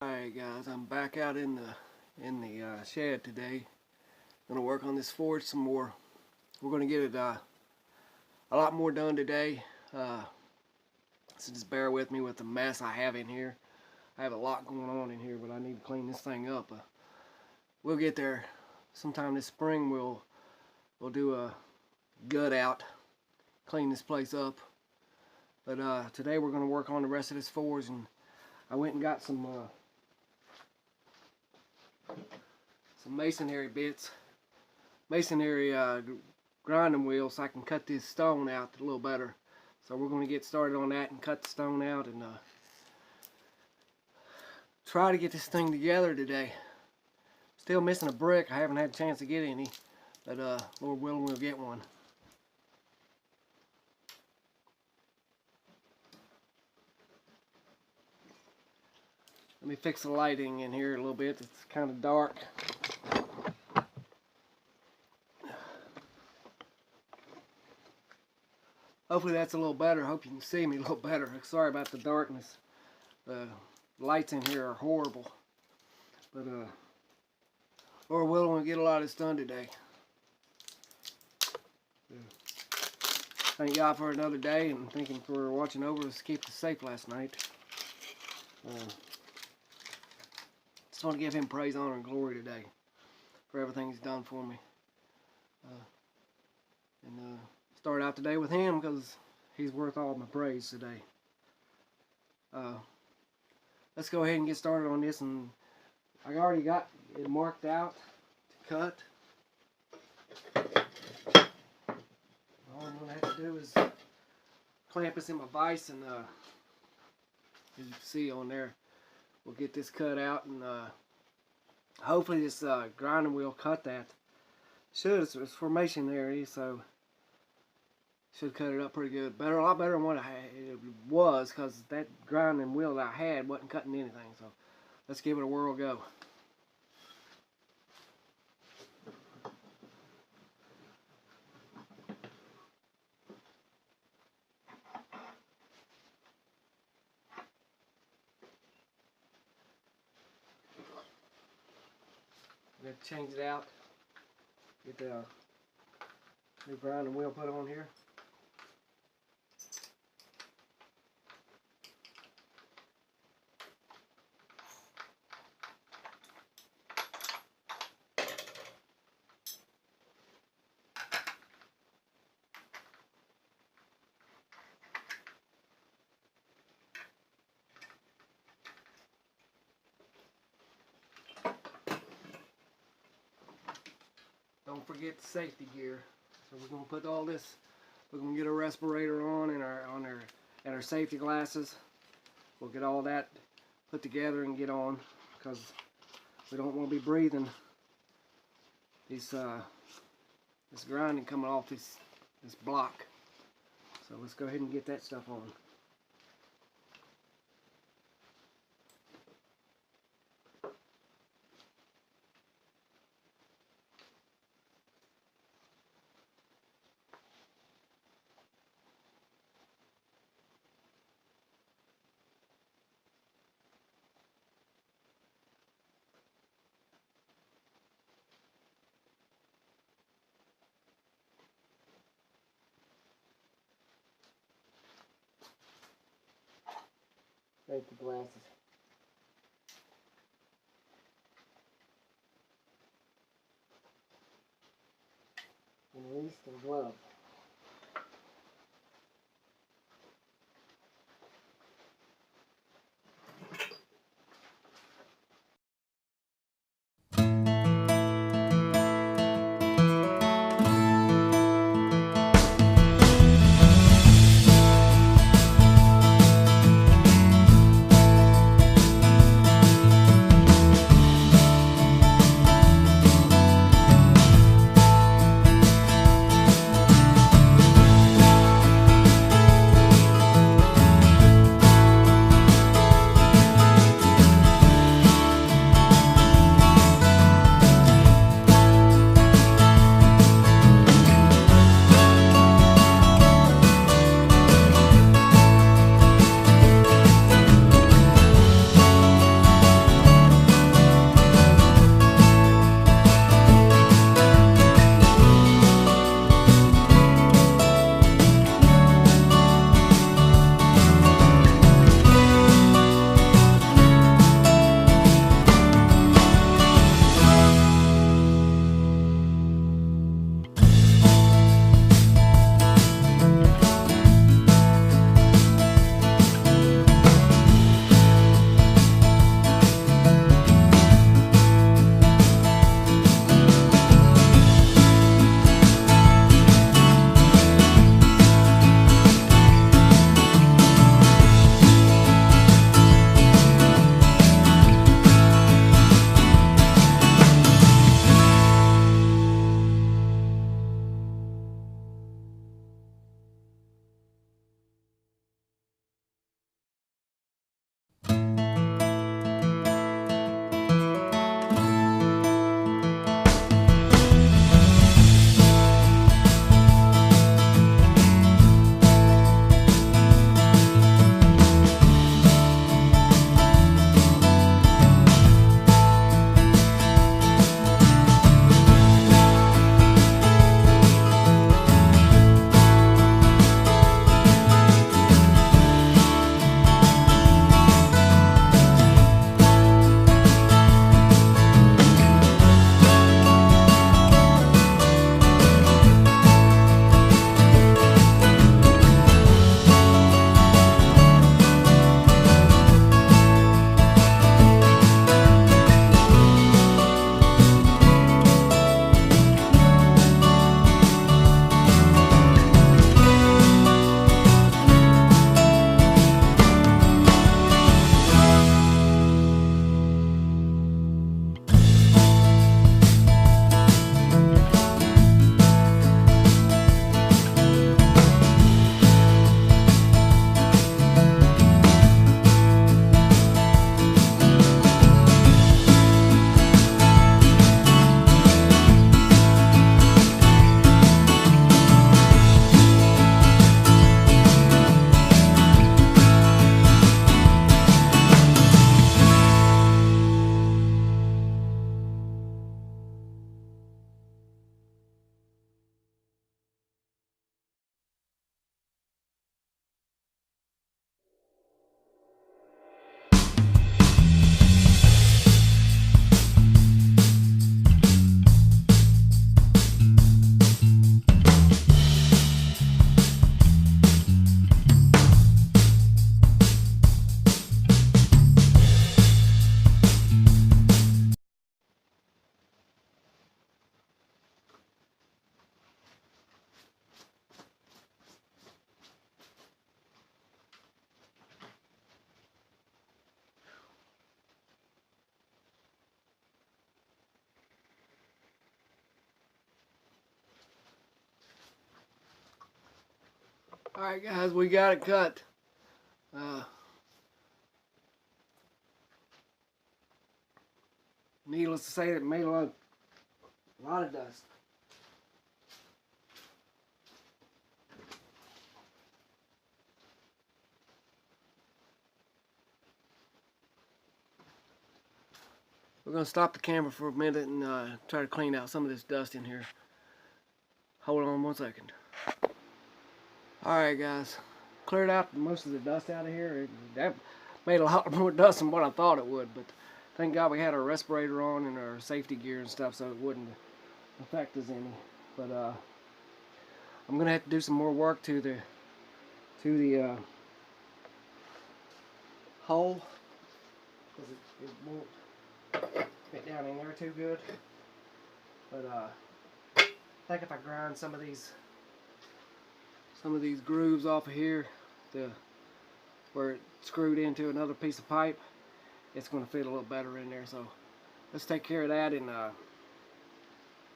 Alright guys, I'm back out in the shed today. Gonna work on this forge some more. We're gonna get it a lot more done today. So just bear with me with the mess I have in here. I have a lot going on in here, but I need to clean this thing up. We'll get there sometime this spring. We'll do a gut out, clean this place up. But today we're gonna work on the rest of this forge, and I went and got some masonry bits, masonry grinding wheels, so I can cut this stone out a little better. So we're going to get started on that and cut the stone out and try to get this thing together today. Still missing a brick. I haven't had a chance to get any, but Lord willing we'll get one. Let me fix the lighting in here a little bit. It's kind of dark. Hopefully that's a little better. Hope you can see me a little better. Sorry about the darkness. The lights in here are horrible. But Lord willing, we'll get a lot of this done today. Thank God for another day, and thank Him for watching over us, keep us safe last night. Just want to give Him praise, honor, and glory today for everything He's done for me. Start out today with Him because He's worth all my praise today. Let's go ahead and get started on this. And I already got it marked out to cut. All I'm going to have to do is clamp this in my vise, and as you can see on there, we'll get this cut out, and hopefully this grinding wheel cut that. It's for masonry, so should cut it up pretty good. A lot better than what it was, because that grinding wheel that I had wasn't cutting anything. So let's give it a whirl go. I'm going to change it out. Get the new grinding wheel put on here. Don't forget the safety gear. So we're going to put all this. We're going to get a respirator on and our safety glasses. We'll get all that put together and get on, because we don't want to be breathing this grinding coming off this block. So let's go ahead and get that stuff on. Safety glasses. And at least a glove. Alright guys, we got it cut. Needless to say, it made a lot of dust. We're going to stop the camera for a minute and try to clean out some of this dust in here. Hold on 1 second. Alright guys, cleared out most of the dust out of here. That made a lot more dust than what I thought it would, but thank God we had our respirator on and our safety gear and stuff so it wouldn't affect us any. But I'm going to have to do some more work to the hole because it won't fit down in there too good. But I think if I grind some of these grooves off of here, where it's screwed into another piece of pipe, it's going to fit a little better in there. So let's take care of that. And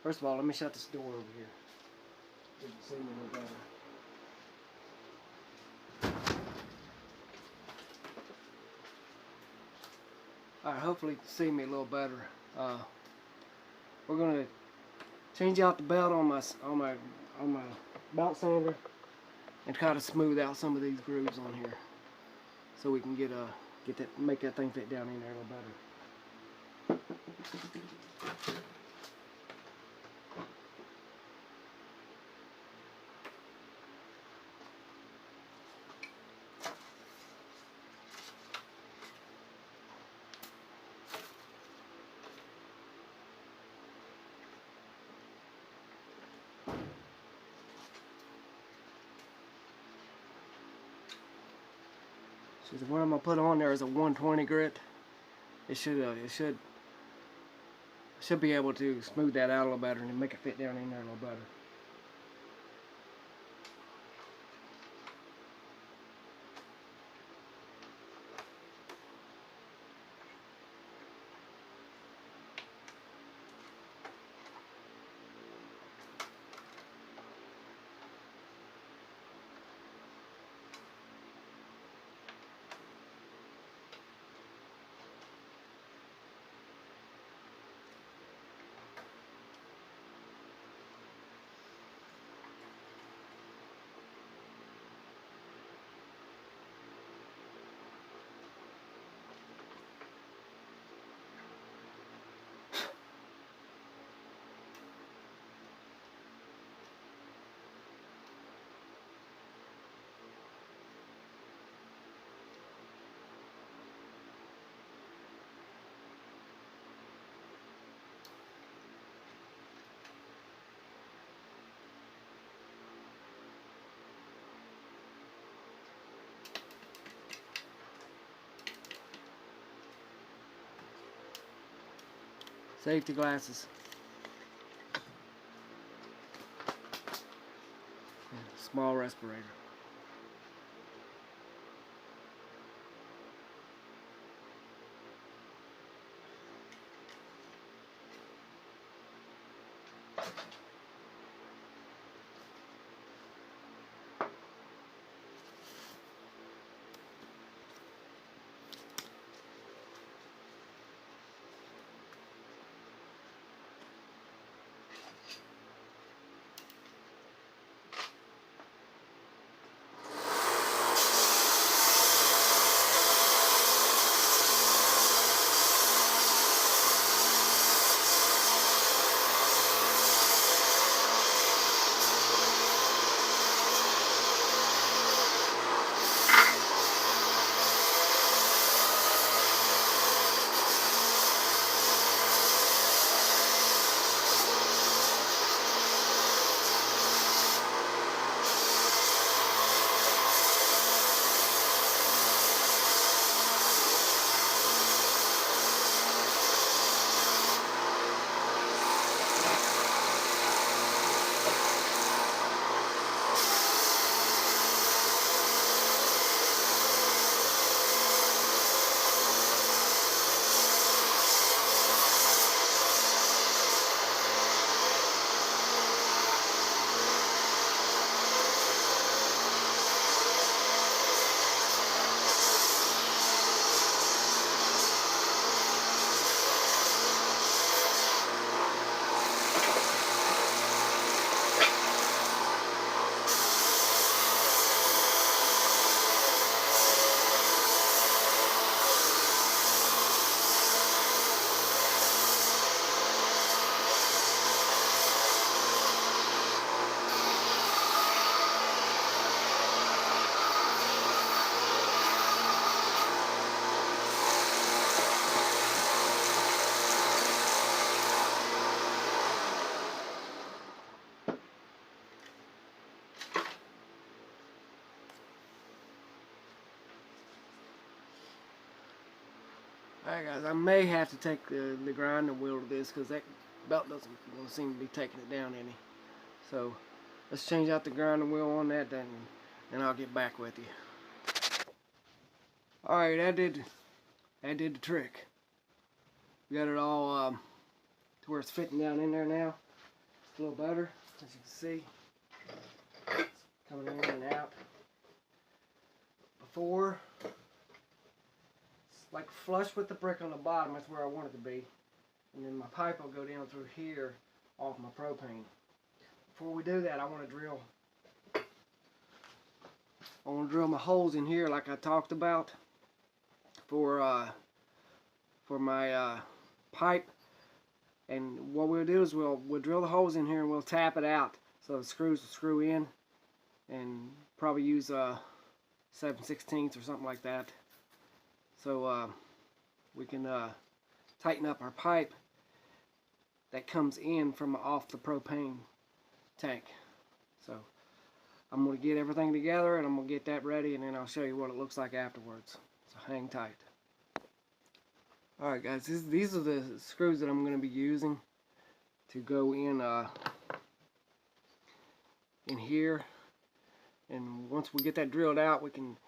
first of all, let me shut this door over here so you can see me a little better. Alright, hopefully you can see me a little better. We're going to change out the belt on my belt sander and kind of smooth out some of these grooves on here, so we can make that thing fit down in there a little better. So the one I'm gonna put on there is a 120 grit. It should be able to smooth that out a little better and make it fit down in there a little better. Safety glasses. And a small respirator. Alright guys, I may have to take the grinding wheel to this because that belt doesn't seem to be taking it down any. So let's change out the grinding wheel on that then, and I'll get back with you. Alright, that did the trick. We got it all to where it's fitting down in there now. It's a little better, as you can see. It's coming in and out. Before, it's like flush with the brick on the bottom. That's where I want it to be. And then my pipe will go down through here off my propane. Before we do that, I want to drill my holes in here like I talked about for my pipe. And what we'll do is we'll drill the holes in here and we'll tap it out so the screws will screw in, and probably use 7/16 or something like that, so we can tighten up our pipe that comes in from off the propane tank. So I'm going to get everything together and I'm going to get that ready, and then I'll show you what it looks like afterwards. So hang tight. Alright guys, these are the screws that I'm going to be using to go in here. And once we get that drilled out, we can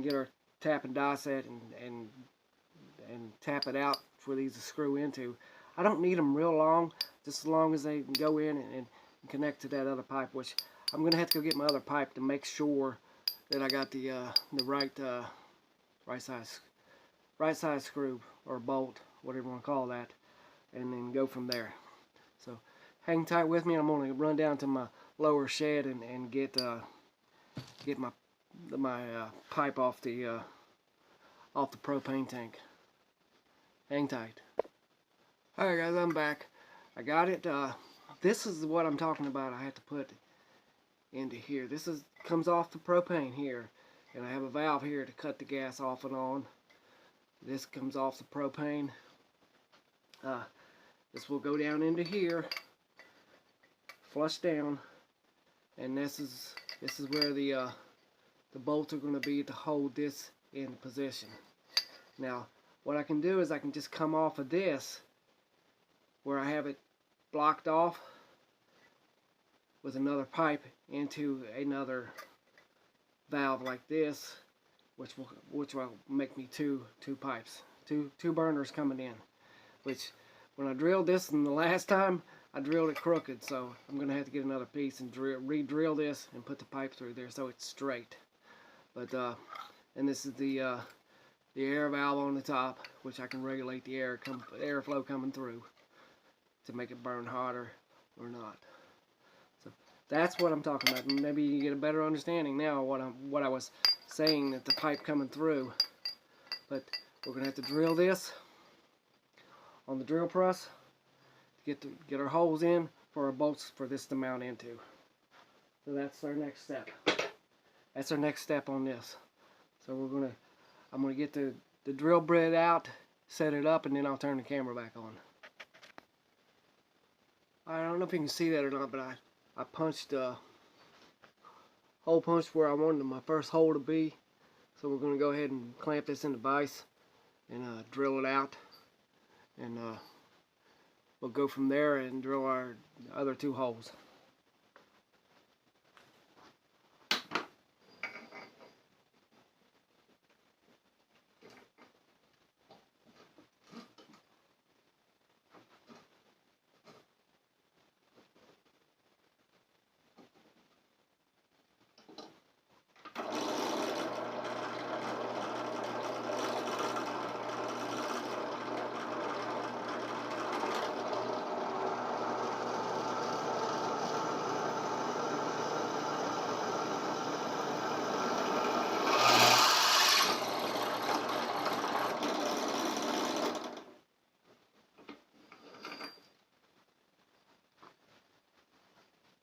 get our tap and die set and tap it out for these to screw into. I don't need them real long, just as long as they can go in and connect to that other pipe, which I'm going to have to go get my other pipe to make sure that I got the right size screw or bolt, whatever you want to call that, and then go from there. So hang tight with me. I'm going to run down to my lower shed and get my pipe off the propane tank. Hang tight. Alright guys, I'm back. I got it. This is what I'm talking about. I have to put into here. This comes off the propane here, and I have a valve here to cut the gas off and on. This comes off the propane. This will go down into here, flush down, and this is where the bolts are going to be to hold this in position. Now, what I can do is I can just come off of this where I have it blocked off with another pipe into another valve like this, which will make me two pipes, two burners coming in. Which, when I drilled this the last time, I drilled it crooked, so I'm gonna have to get another piece and re-drill this and put the pipe through there so it's straight. But and this is the air valve on the top, which I can regulate the airflow coming through to make it burn hotter or not. So that's what I'm talking about. Maybe you get a better understanding now of what I was saying, that the pipe coming through. But we're gonna have to drill this on the drill press to get our holes in for our bolts for this to mount into. So that's our next step. That's our next step on this. So I'm gonna get the drill bit out, set it up, and then I'll turn the camera back on. I don't know if you can see that or not, but I punched hole punched where I wanted my first hole to be. So we're gonna go ahead and clamp this in the vise and drill it out, and we'll go from there and drill our other two holes.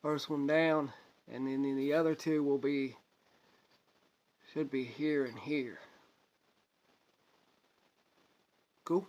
First one down, and then the other two should be here and here. Cool.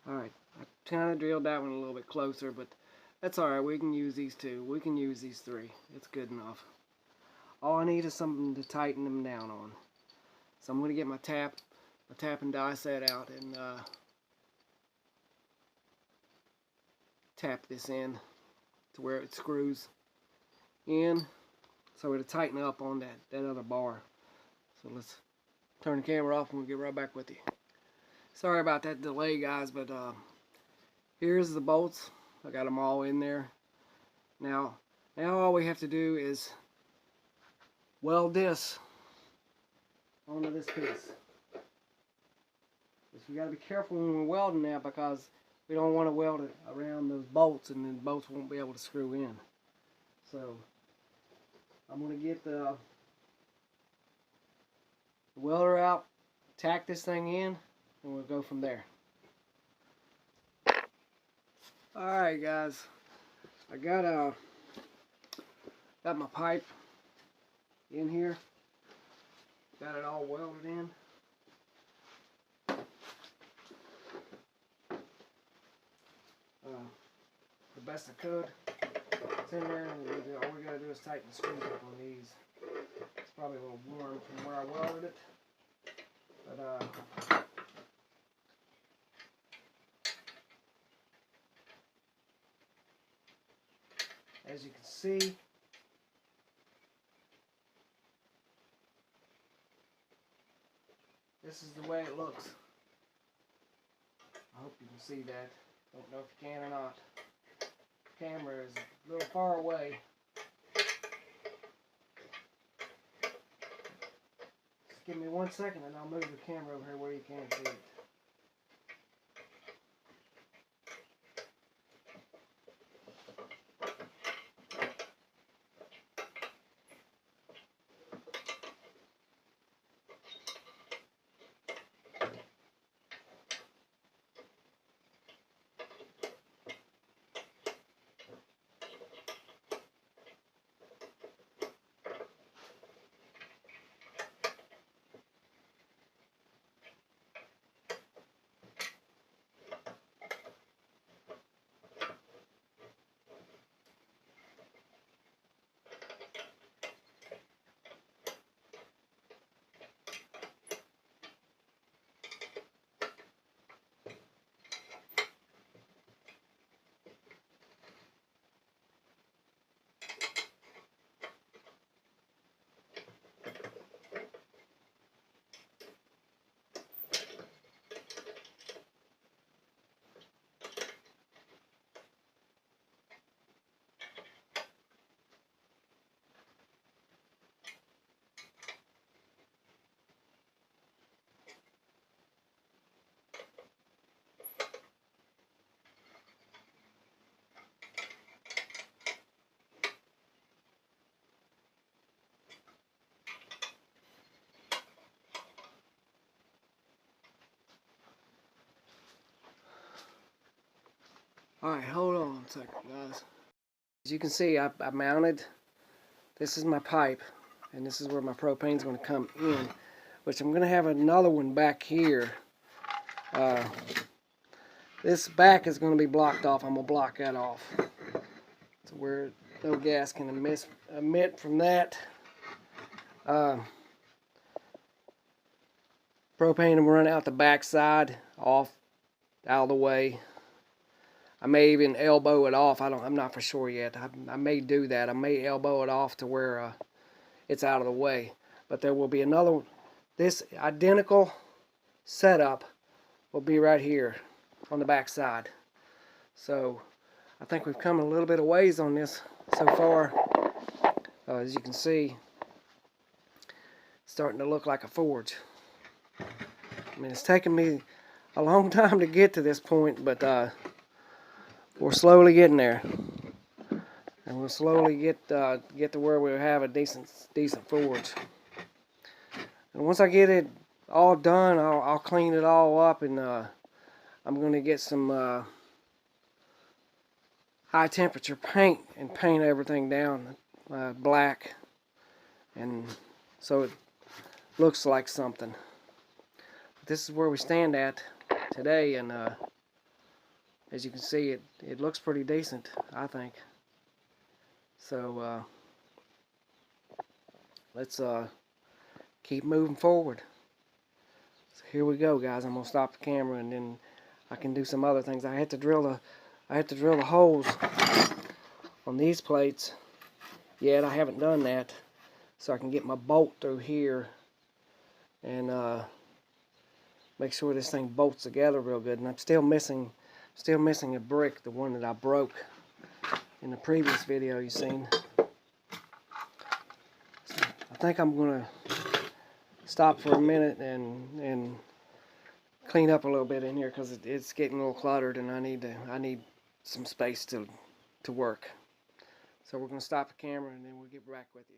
Alright, I kind of drilled that one a little bit closer, but that's alright. We can use these two. We can use these three. It's good enough. All I need is something to tighten them down on. So I'm going to get my tap and die set out and tap this in to where it screws in so it'll tighten up on that other bar. So let's turn the camera off and we'll get right back with you. Sorry about that delay, guys, but here's the bolts. I got them all in there. Now all we have to do is weld this onto this piece. So we got to be careful when we're welding that, because we don't want to weld it around those bolts and then the bolts won't be able to screw in. So I'm going to get the welder out, tack this thing in, and we'll go from there. Alright guys, I got my pipe in here. Got it all welded in. The best I could. It's in there, and all we gotta do is tighten the screws up on these. It's probably a little warm from where I welded it, but as you can see, this is the way it looks. I hope you can see that. Don't know if you can or not. The camera is a little far away. Just give me 1 second and I'll move the camera over here where you can see it. Alright, hold on a second, guys. As you can see, I mounted, this is my pipe, and this is where my propane is going to come in, which I'm going to have another one back here. This back is going to be blocked off. I'm going to block that off to where no gas can emit from that. Propane will run out the back side, off, out of the way. I may even elbow it off. I'm not for sure yet. I may do that. I may elbow it off to where it's out of the way. But there will be another one. This identical setup will be right here on the back side. So I think we've come a little bit of ways on this so far. As you can see, it's starting to look like a forge. I mean, it's taken me a long time to get to this point, but we're slowly getting there, and we'll slowly get to where we'll have a decent forge. And once I get it all done, I'll clean it all up, and I'm going to get some high temperature paint and paint everything down black, and so it looks like something. This is where we stand at today, and as you can see, it looks pretty decent, I think. So let's keep moving forward. So here we go, guys. I'm gonna stop the camera and then I can do some other things. I had to drill the holes on these plates. Yet I haven't done that, so I can get my bolt through here and make sure this thing bolts together real good. And I'm still missing a brick, the one that I broke in the previous video you seen. So I think I'm gonna stop for a minute and clean up a little bit in here because it's getting a little cluttered, and I need some space to work. So we're gonna stop the camera and then we'll get back with you.